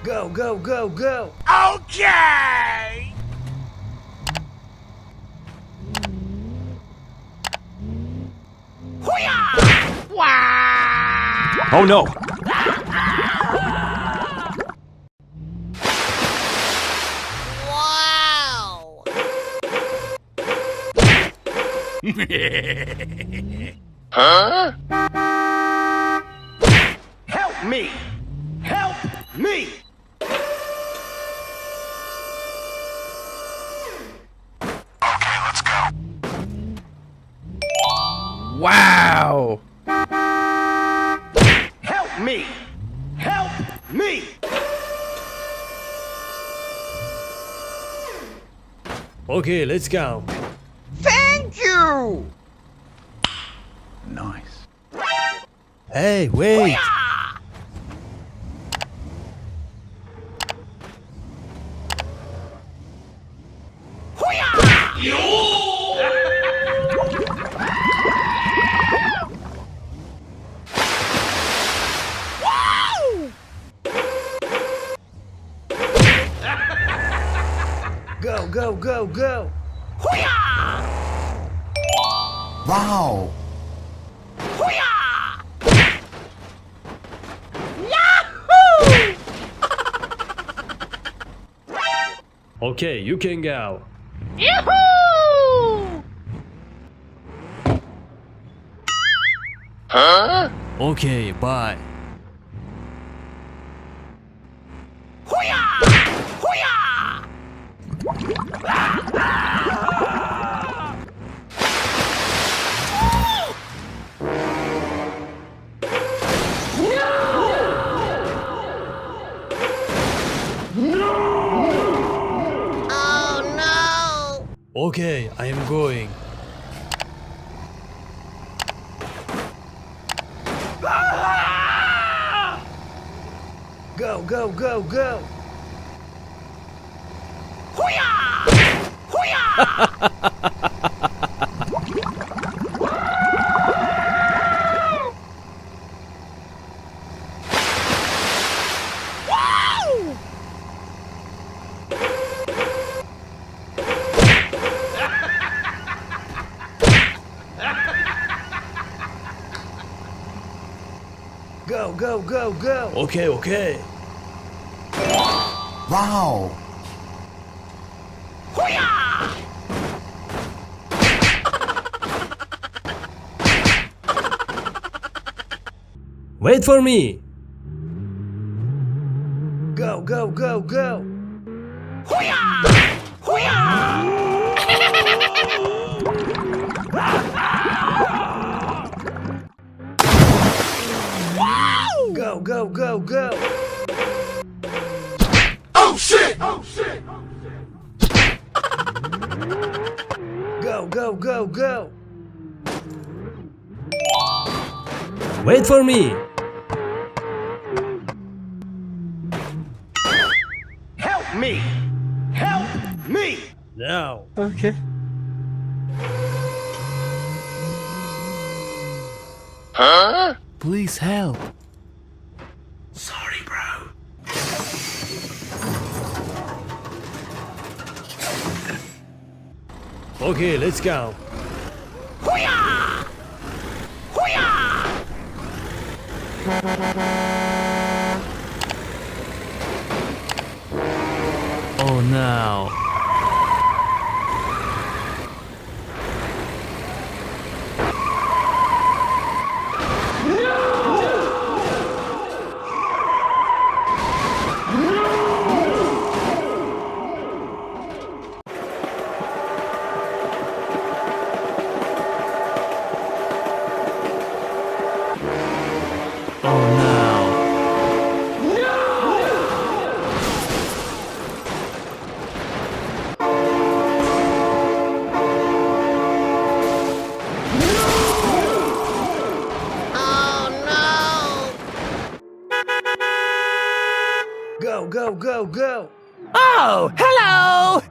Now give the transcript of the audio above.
Go, go, go, go! Okay! Hoo-yah! Wow! Oh no! Wow! Huh? Help me! Help me! Okay, let's go. Wow! Help me! Help me! Okay, let's go. Thank you! Nice. Hey, wait! Hoo-yah! Woo! Go, go, go, go! Hoo-yah! Wow! Hoo-yah! Yahoo! Okay, you can go. Yahoo! Huh? Okay, bye. Hoo-yah! Hoo-yah! Oh no! Okay, I am going. Go, go, go, go! Hoo-yah! Hoo-yah! Woo! Go, go, go, go! Okay, okay. Wow! Hoo-yah! Wait for me! Go, go, go, go! Hoo-yah! Hoo-yah! Woo! Go, go, go, go! Oh shit! Oh shit! Go, go, go, go! Wait for me! Help me! Help me! Now! Okay. Huh? Please help! Sorry, bro. Okay, let's go. Hoo-yah! Hoo-yah! Oh no. Go, go, go, go! Oh, hello!